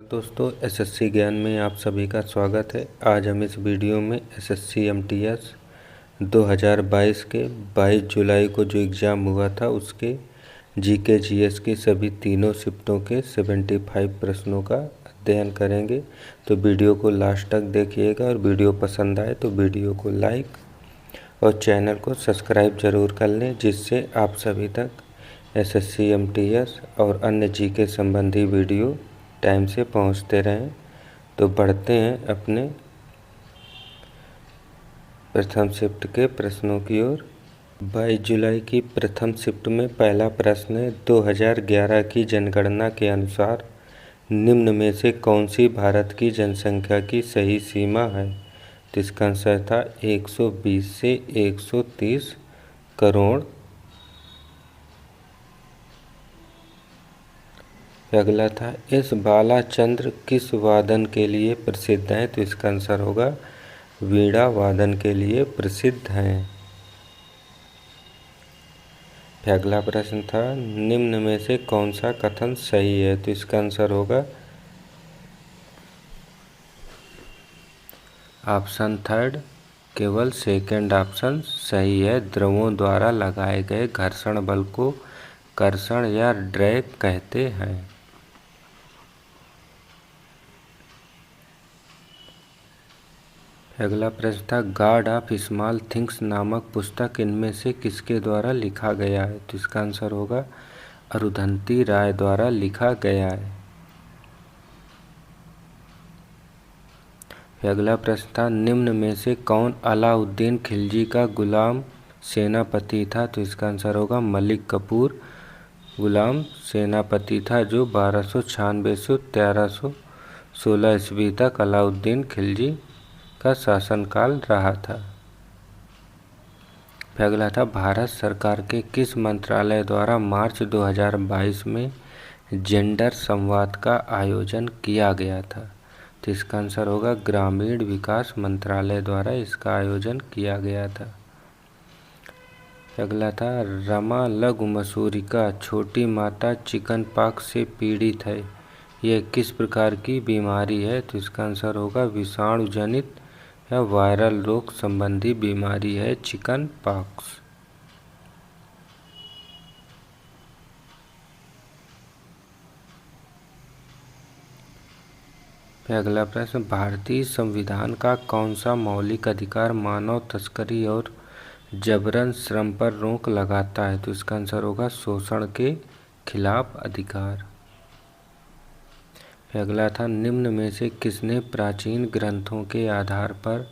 दोस्तों एसएससी ज्ञान में आप सभी का स्वागत है। आज हम इस वीडियो में एसएससी एमटीएस 2022 के 22 जुलाई को जो एग्ज़ाम हुआ था उसके जीके जीएस की सभी तीनों शिफ्टों के 75 प्रश्नों का अध्ययन करेंगे। तो वीडियो को लास्ट तक देखिएगा और वीडियो पसंद आए तो वीडियो को लाइक और चैनल को सब्सक्राइब ज़रूर कर लें, जिससे आप सभी तक एसएससी एमटीएस और अन्य जीके संबंधी वीडियो टाइम से पहुंचते रहें। तो बढ़ते हैं अपने प्रथम शिफ्ट के प्रश्नों की ओर। 22 जुलाई की प्रथम शिफ्ट में पहला प्रश्न है, 2011 की जनगणना के अनुसार निम्न में से कौन सी भारत की जनसंख्या की सही सीमा है? तो इसका आंसर था 120 से 130 करोड़। अगला था, एस बालाचंद्र किस वादन के लिए प्रसिद्ध हैं? तो इसका आंसर होगा वीणा वादन के लिए प्रसिद्ध हैं। अगला प्रश्न था, निम्न में से कौन सा कथन सही है? तो इसका आंसर होगा ऑप्शन थर्ड, केवल सेकंड ऑप्शन सही है। द्रवों द्वारा लगाए गए घर्षण बल को कर्षण या ड्रैग कहते हैं। अगला प्रश्न था, गॉड ऑफ स्मॉल थिंग्स नामक पुस्तक इनमें से किसके द्वारा लिखा गया है? तो इसका आंसर होगा अरुंधति राय द्वारा लिखा गया है। अगला प्रश्न था, निम्न में से कौन अलाउद्दीन खिलजी का गुलाम सेनापति था? तो इसका आंसर होगा मलिक कफूर गुलाम सेनापति था, जो 1296 से 1316 ईस्वी तक अलाउद्दीन खिलजी का शासनकाल रहा था। अगला था, भारत सरकार के किस मंत्रालय द्वारा मार्च 2022 में जेंडर संवाद का आयोजन किया गया था? तो इसका आंसर होगा ग्रामीण विकास मंत्रालय द्वारा इसका आयोजन किया गया था। अगला था, रमा लघु मसूरिका छोटी माता चिकन पॉक्स से पीड़ित है, यह किस प्रकार की बीमारी है? तो इसका आंसर होगा विषाणु जनित या वायरल रोग संबंधी बीमारी है चिकन पॉक्स। अगला प्रश्न, भारतीय संविधान का कौन सा मौलिक अधिकार मानव तस्करी और जबरन श्रम पर रोक लगाता है? तो इसका आंसर होगा शोषण के खिलाफ अधिकार। अगला था, निम्न में से किसने प्राचीन ग्रंथों के आधार पर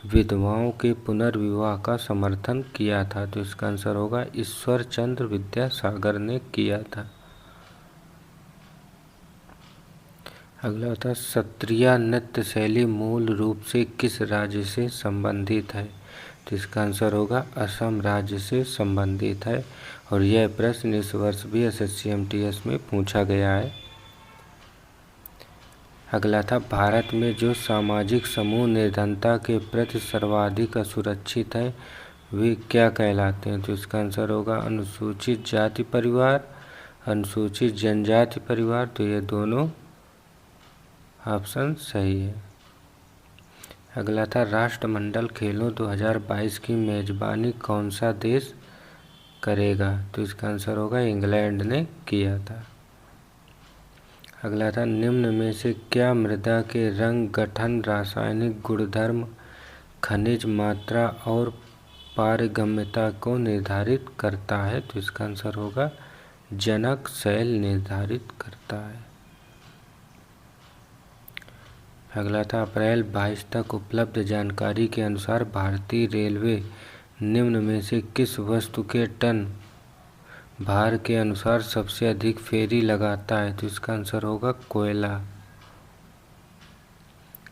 विधवाओं के पुनर्विवाह का समर्थन किया था? तो इसका आंसर होगा ईश्वर चंद्र विद्यासागर ने किया था। अगला था, सत्रिया नृत्य शैली मूल रूप से किस राज्य से संबंधित है? तो इसका आंसर होगा असम राज्य से संबंधित है, और यह प्रश्न इस वर्ष भी एसएससी एमटीएस में पूछा गया है। अगला था, भारत में जो सामाजिक समूह निर्धनता के प्रति सर्वाधिक असुरक्षित है वे क्या कहलाते हैं? तो इसका आंसर होगा अनुसूचित जाति परिवार, अनुसूचित जनजाति परिवार। तो ये दोनों ऑप्शन सही है। अगला था, राष्ट्रमंडल खेलों 2022 की मेजबानी कौन सा देश करेगा? तो इसका आंसर होगा इंग्लैंड ने किया था। अगला था, निम्न में से क्या मृदा के रंग गठन रासायनिक गुणधर्म खनिज मात्रा और पारगम्यता को निर्धारित करता है? तो इसका आंसर होगा जनक शैल निर्धारित करता है। अगला था, अप्रैल 22 तक उपलब्ध जानकारी के अनुसार भारतीय रेलवे निम्न में से किस वस्तु के टन भार के अनुसार सबसे अधिक फेरी लगाता है? तो इसका आंसर होगा कोयला।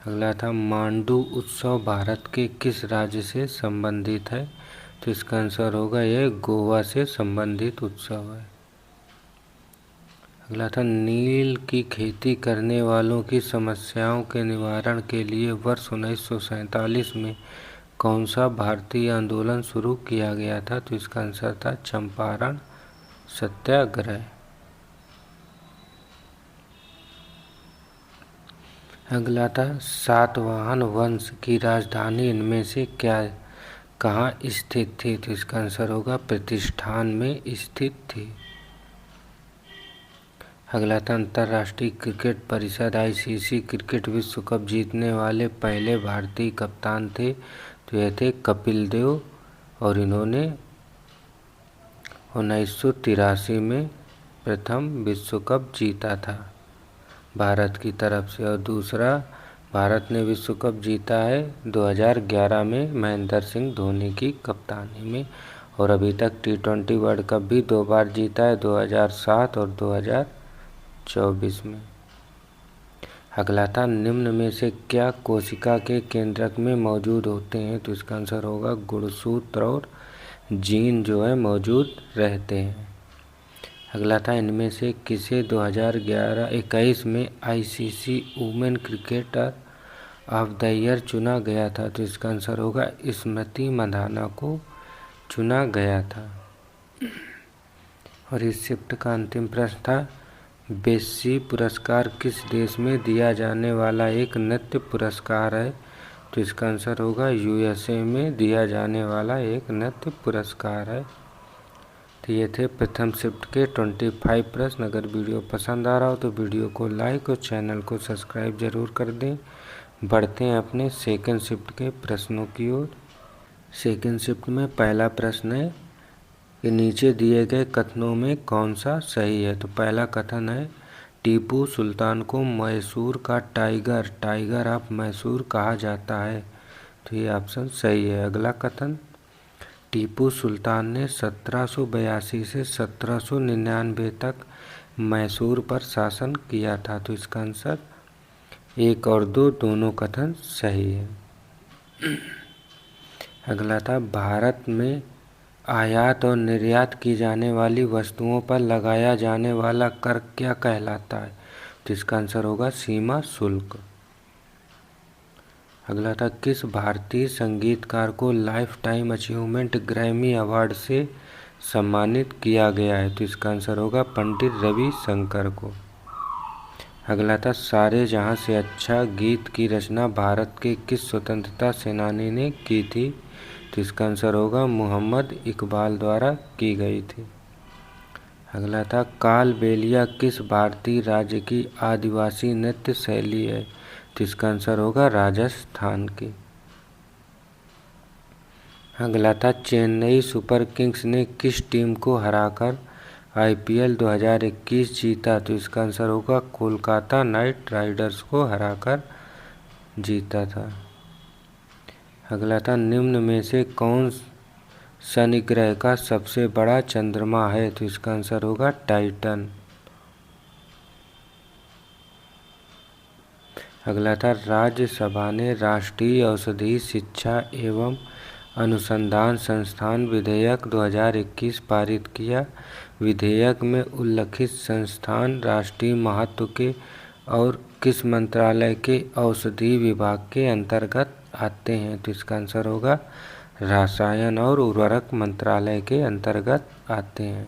अगला था, मांडू उत्सव भारत के किस राज्य से संबंधित है? तो इसका आंसर होगा यह गोवा से संबंधित उत्सव है। अगला था, नील की खेती करने वालों की समस्याओं के निवारण के लिए वर्ष 1947 में कौन सा भारतीय आंदोलन शुरू किया गया था? तो इसका आंसर था चंपारण सत्याग्रह। अगला था सातवाहन वंश की राजधानी इनमें से क्या कहाँ स्थित थी? तो इसका आंसर होगा प्रतिष्ठान में स्थित थी। अगला था अंतर्राष्ट्रीय क्रिकेट परिषद आईसीसी क्रिकेट विश्व कप जीतने वाले पहले भारतीय कप्तान थे। तो यह थे कपिल देव और इन्होंने 1983 में प्रथम विश्व कप जीता था भारत की तरफ से। और दूसरा भारत ने विश्व कप जीता है 2011 में महेंद्र सिंह धोनी की कप्तानी में। और अभी तक T20 वर्ल्ड कप भी 2 बार जीता है, 2007 और 2024 में। अगला था निम्न में से क्या कोशिका के केंद्रक में मौजूद होते हैं? तो इसका आंसर होगा गुणसूत्र और जीन जो है मौजूद रहते हैं। अगला था इनमें से किसे 2021 में ICC women cricketer of the year चुना गया था? तो इसका आंसर होगा स्मृति मंधाना को चुना गया था। और इस शिफ्ट का अंतिम प्रश्न था बेस्सी पुरस्कार किस देश में दिया जाने वाला एक नृत्य पुरस्कार है? तो इसका आंसर होगा यूएसए में दिया जाने वाला एक नृत्य पुरस्कार है। तो ये थे प्रथम शिफ्ट के 25 प्रश्न। अगर वीडियो पसंद आ रहा हो तो वीडियो को लाइक और चैनल को सब्सक्राइब जरूर कर दें। बढ़ते हैं अपने सेकंड शिफ्ट के प्रश्नों की ओर। सेकंड शिफ्ट में पहला प्रश्न है कि नीचे दिए गए कथनों में कौन सा सही है? तो पहला कथन है टीपू सुल्तान को मैसूर का टाइगर ऑफ मैसूर कहा जाता है। तो ये ऑप्शन सही है। अगला कथन टीपू सुल्तान ने 1782 से 1799 तक मैसूर पर शासन किया था। तो इसका आंसर 1 और 2 दोनों कथन सही है। अगला था भारत में आयात और निर्यात की जाने वाली वस्तुओं पर लगाया जाने वाला कर क्या कहलाता है? तो इसका आंसर होगा सीमा शुल्क। अगला था किस भारतीय संगीतकार को life time achievement Grammy award से सम्मानित किया गया है? तो इसका आंसर होगा पंडित रवि शंकर को। अगला था सारे जहां से अच्छा गीत की रचना भारत के किस स्वतंत्रता सेनानी ने की थी? तो इसका आंसर होगा मोहम्मद इकबाल द्वारा की गई थी। अगला था कालबेलिया किस भारतीय राज्य की आदिवासी नृत्य शैली है? तो इसका आंसर होगा राजस्थान की। अगला था चेन्नई सुपर किंग्स ने किस टीम को हराकर आईपीएल 2021 जीता? तो इसका आंसर होगा कोलकाता नाइट राइडर्स को हराकर जीता था। अगला था निम्न में से कौन शनि ग्रह का सबसे बड़ा चंद्रमा है? तो इसका आंसर होगा टाइटन। अगला था राज्यसभा ने राष्ट्रीय औषधि शिक्षा एवं अनुसंधान संस्थान विधेयक 2021 पारित किया। विधेयक में उल्लिखित संस्थान राष्ट्रीय महत्व के और किस मंत्रालय के औषधि विभाग के अंतर्गत आते हैं? तो इसका आंसर होगा रसायन और उर्वरक मंत्रालय के अंतर्गत आते हैं।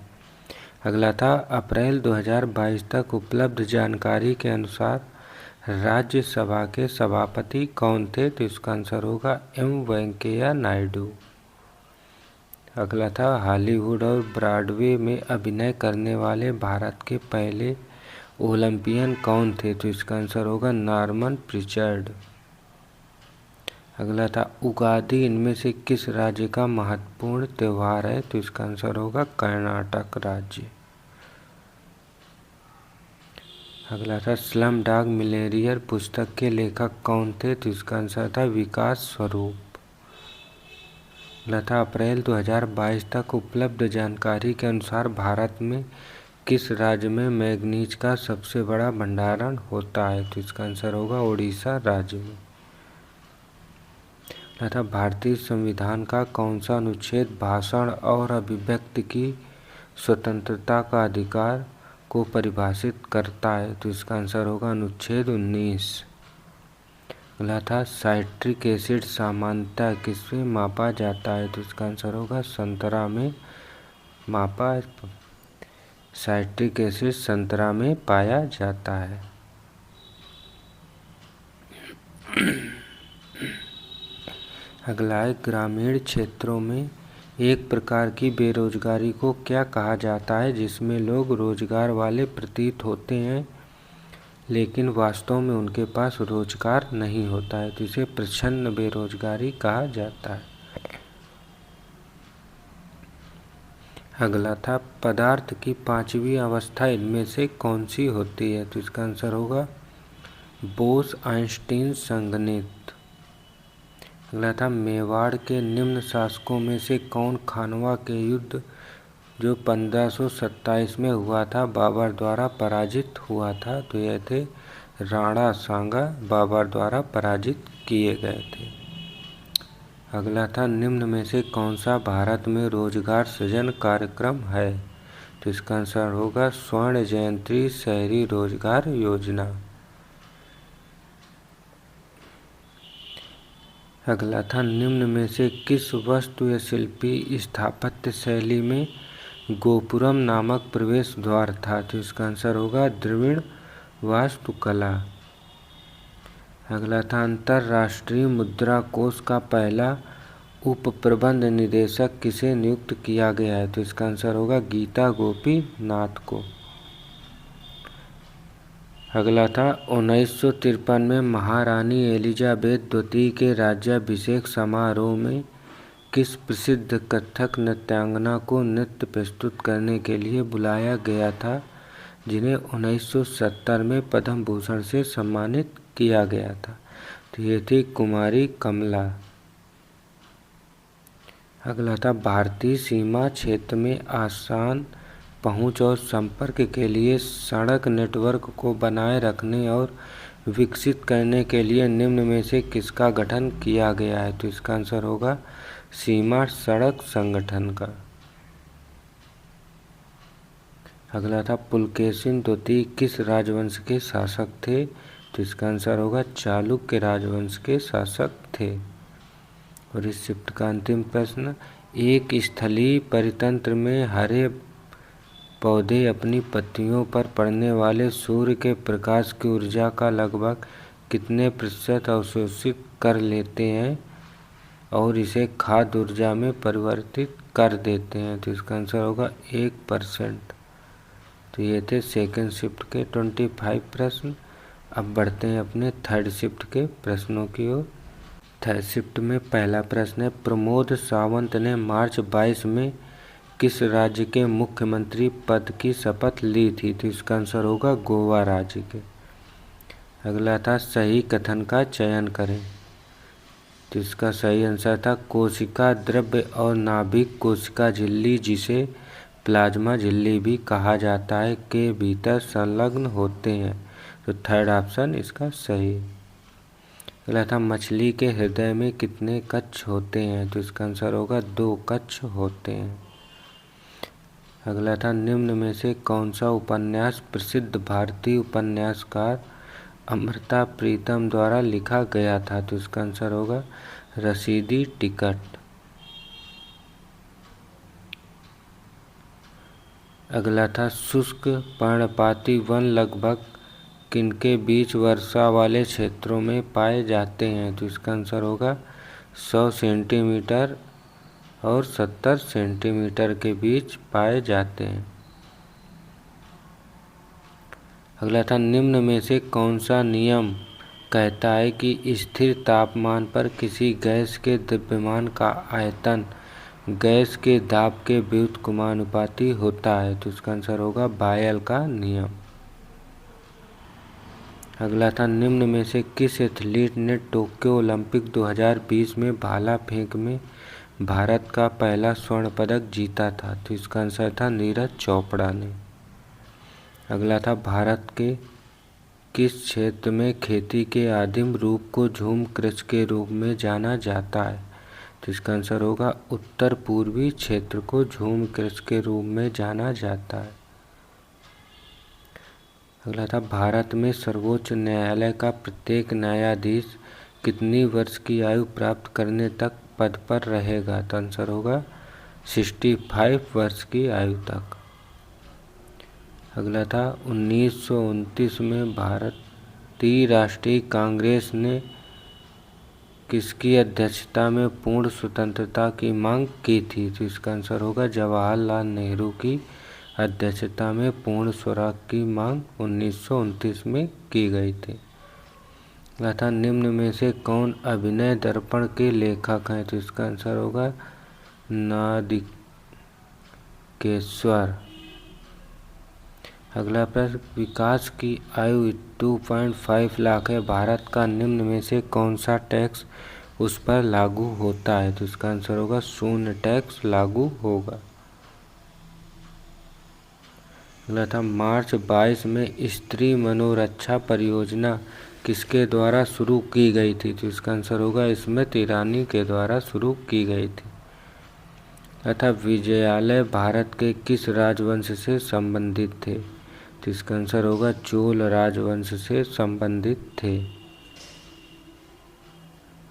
अगला था अप्रैल 2022 तक उपलब्ध जानकारी के अनुसार राज्यसभा के सभापति कौन थे? तो इसका आंसर होगा एम वेंकैया नायडू। अगला था हॉलीवुड और ब्रॉडवे में अभिनय करने वाले भारत के पहले ओलंपियन कौन थे? तो इसका आंसर होगा नॉर्मन प्रिचर्ड। अगला था उगादि इनमें से किस राज्य का महत्वपूर्ण त्यौहार है? तो इसका आंसर होगा कर्नाटक राज्य। अगला था स्लम डॉग मिलियनेयर पुस्तक के लेखक कौन थे? तो इसका आंसर था विकास स्वरूप। अगला था अप्रैल 2022 तक उपलब्ध जानकारी के अनुसार भारत में किस राज्य में मैग्नीज का सबसे बड़ा भंडारण होता है? तो इसका आंसर होगा उड़ीसा राज्य में। अगला था भारतीय संविधान का कौन सा अनुच्छेद भाषण और अभिव्यक्ति की स्वतंत्रता का अधिकार को परिभाषित करता है? तो इसका आंसर होगा अनुच्छेद 19। अगला था साइट्रिक एसिड सामान्यतः किसमें मापा जाता है? तो इसका आंसर होगा संतरा में मापा साइट्रिक एसिड संतरा में पाया जाता है। अगला है, ग्रामीण क्षेत्रों में एक प्रकार की बेरोजगारी को क्या कहा जाता है जिसमें लोग रोजगार वाले प्रतीत होते हैं लेकिन वास्तव में उनके पास रोजगार नहीं होता है, तो इसे प्रच्छन्न बेरोजगारी कहा जाता है। अगला था, पदार्थ की पांचवी अवस्था इनमें से कौन सी होती है, तो इसका आंसर होगा बोस-आइंस्टीन संघनित। अगला था, मेवाड़ के निम्न शासकों में से कौन खानवा के युद्ध जो 1527 में हुआ था बाबर द्वारा पराजित हुआ था, तो यह थे राणा सांगा, बाबर द्वारा पराजित किए गए थे। अगला था, निम्न में से कौन सा भारत में रोजगार सृजन कार्यक्रम है, तो इसका आंसर होगा स्वर्ण जयंती शहरी रोजगार योजना। अगला था, निम्न में से किस वस्तु या शिल्पी स्थापत्य शैली में गोपुरम नामक प्रवेश द्वार था, तो इसका आंसर होगा द्रविड़ वास्तुकला। अगला था, अंतर्राष्ट्रीय मुद्रा कोष का पहला उप प्रबंध निदेशक किसे नियुक्त किया गया है, तो इसका आंसर होगा गीता गोपीनाथ को। अगला था, 1953 में महारानी एलिजाबेथ द्वितीय के राज्याभिषेक समारोह में किस प्रसिद्ध कथक नृत्यांगना को नृत्य प्रस्तुत करने के लिए बुलाया गया था जिन्हें 1970 में पद्म भूषण से सम्मानित किया गया था, तो ये थी कुमारी कमला। अगला था, भारतीय सीमा क्षेत्र में आसान पहुंच और संपर्क के लिए सड़क नेटवर्क को बनाए रखने और विकसित करने के लिए निम्न में से किसका गठन किया गया है, तो इसका आंसर होगा सीमा सड़क संगठन का। अगला था, पुलकेशिन द्वितीय किस राजवंश के शासक थे, तो इसका आंसर होगा चालुक्य राजवंश के शासक थे। और इस शिफ्ट का अंतिम प्रश्न, एक स्थलीय परितंत्र में हरे पौधे अपनी पत्तियों पर पड़ने वाले सूर्य के प्रकाश की ऊर्जा का लगभग कितने प्रतिशत अवशोषित कर लेते हैं और इसे खाद्य ऊर्जा में परिवर्तित कर देते हैं, तो इसका आंसर होगा 1%। तो ये थे सेकेंड शिफ्ट के 25 प्रश्न। अब बढ़ते हैं अपने थर्ड शिफ्ट के प्रश्नों की ओर। थर्ड शिफ्ट में पहला प्रश्न है, प्रमोद सावंत ने मार्च 22 में किस राज्य के मुख्यमंत्री पद की शपथ ली थी, तो इसका आंसर होगा गोवा राज्य के। अगला था, सही कथन का चयन करें, तो इसका सही आंसर था कोशिका द्रव्य और नाभिक कोशिका झिल्ली जिसे प्लाज्मा झिल्ली भी कहा जाता है के भीतर संलग्न होते हैं, तो थर्ड ऑप्शन इसका सही। अगला था, मछली के हृदय में कितने कक्ष होते हैं, तो इसका आंसर होगा 2 कक्ष होते हैं। अगला था, निम्न में से कौन सा उपन्यास प्रसिद्ध भारतीय उपन्यासकार अमृता प्रीतम द्वारा लिखा गया था, तो इसका आंसर होगा रसीदी टिकट। अगला था, शुष्क पर्णपाती वन लगभग किनके बीच वर्षा वाले क्षेत्रों में पाए जाते हैं, तो इसका आंसर होगा 100 सेंटीमीटर और 70 सेंटीमीटर के बीच पाए जाते हैं। अगला था, निम्न में से कौन सा नियम कहता है कि स्थिर तापमान पर किसी गैस के द्रव्यमान का आयतन गैस के दाब के व्युत्क्रमानुपाती होता है, तो इसका आंसर होगा बायल का नियम। अगला था, निम्न में से किस एथलीट ने टोक्यो ओलंपिक 2020 में भाला फेंक में भारत का पहला स्वर्ण पदक जीता था, तो इसका आंसर था नीरज चोपड़ा ने। अगला था, भारत के किस क्षेत्र में खेती के आदिम रूप को झूम कृषि के रूप में जाना जाता है, तो इसका आंसर होगा उत्तर पूर्वी क्षेत्र को झूम कृषि के रूप में जाना जाता है। अगला था, भारत में सर्वोच्च न्यायालय का प्रत्येक न्यायाधीश कितनी वर्ष की आयु प्राप्त करने तक पद पर रहेगा, तो आंसर होगा 65 वर्ष की आयु तक। अगला था, 1929 में भारतीय राष्ट्रीय कांग्रेस ने किसकी अध्यक्षता में पूर्ण स्वतंत्रता की मांग की थी? तो इसका आंसर होगा जवाहरलाल नेहरू की अध्यक्षता में पूर्ण स्वराज की मांग 1929 में की गई थी। तथा निम्न में से कौन अभिनय दर्पण के लेखक हैं? तो इसका आंसर होगा नादिकेश्वर। अगला प्रश्न, विकास की आयु 2.5 लाख है भारत का, निम्न में से कौन सा टैक्स उस पर लागू होता है? तो इसका आंसर होगा शून्य टैक्स लागू होगा। अगला था, मार्च 22 में स्त्री मनोरक्षा परियोजना किसके द्वारा शुरू की गई थी? तो इसका आंसर होगा स्मृति ईरानी के द्वारा शुरू की गई थी। तथा विजयालय भारत के किस राजवंश से संबंधित थे? तो इसका आंसर होगा चोल राजवंश से संबंधित थे।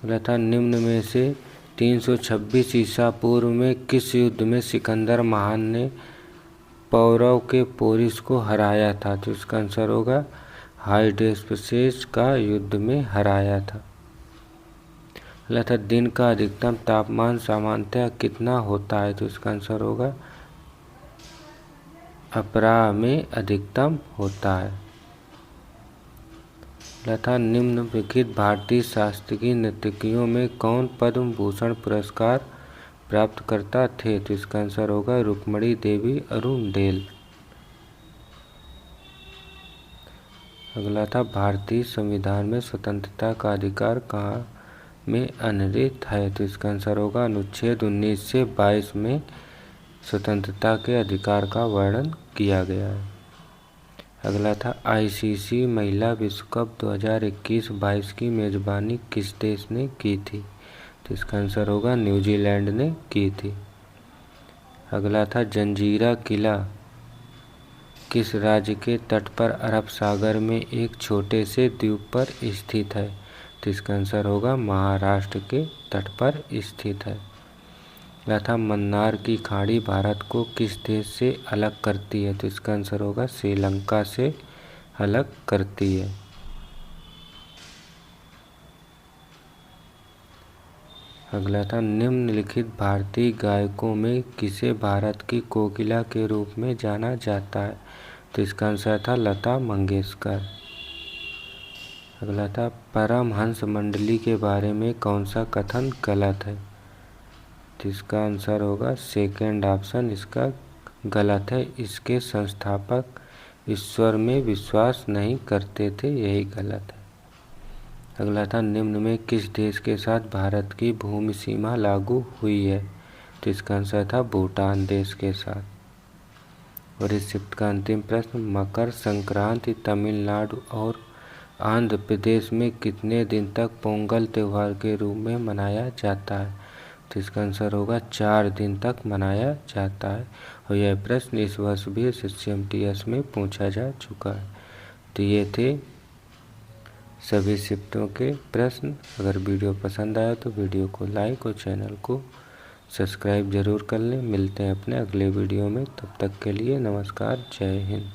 अगला था, निम्न में से 326 ईसा पूर्व में किस युद्ध में सिकंदर महान ने पौरव के पोरिस को हराया था? तो इसका आंसर होगा हाइडेस्पसेस का युद्ध में हराया था। अगला था, दिन का अधिकतम तापमान सामान्यतः कितना होता है? तो इसका आंसर होगा अपराह्न में अधिकतम होता है। अगला था, निम्नलिखित भारतीय शास्त्रीय नर्तकियों में कौन पद्म भूषण पुरस्कार प्राप्तकर्ता थे? तो इसका आंसर होगा रुक्मणी देवी अरुणडेल। अगला था, भारतीय संविधान में स्वतंत्रता का अधिकार कहाँ में अनिहित है? तो इसका आंसर होगा अनुच्छेद 19 से 22 में स्वतंत्रता के अधिकार का वर्णन किया गया है। अगला था, आईसीसी महिला विश्व कप 2021-22 की मेजबानी किस देश ने की थी? तो इसका आंसर होगा न्यूजीलैंड ने की थी। अगला था, जंजीरा किला किस राज्य के तट पर अरब सागर में एक छोटे से द्वीप पर स्थित है? तो इसका आंसर होगा महाराष्ट्र के तट पर स्थित है। अगला था, मन्नार की खाड़ी भारत को किस देश से अलग करती है? तो इसका आंसर होगा श्रीलंका से अलग करती है। अगला था, निम्नलिखित भारतीय गायकों में किसे भारत की कोकिला के रूप में जाना जाता है? तो इसका आंसर था लता मंगेशकर। अगला था, परमहंस मंडली के बारे में कौन सा कथन गलत है? तो इसका आंसर होगा सेकेंड ऑप्शन इसका गलत है। इसके संस्थापक ईश्वर में विश्वास नहीं करते थे, यही गलत है। अगला था, निम्न में किस देश के साथ भारत की भूमि सीमा लागू हुई है? तो इसका आंसर था भूटान देश के साथ। और इस शिफ्ट का अंतिम प्रश्न, मकर संक्रांति तमिलनाडु और आंध्र प्रदेश में कितने दिन तक पोंगल त्यौहार के रूप में मनाया जाता है? तो इसका आंसर होगा 4 दिन तक मनाया जाता है। और यह प्रश्न इस वर्ष भी SSC MTS में पूछा जा चुका है। तो ये थे सभी शिफ्टों के प्रश्न। अगर वीडियो पसंद आया तो वीडियो को लाइक और चैनल को सब्सक्राइब जरूर कर लें। मिलते हैं अपने अगले वीडियो में, तब तक के लिए नमस्कार, जय हिंद।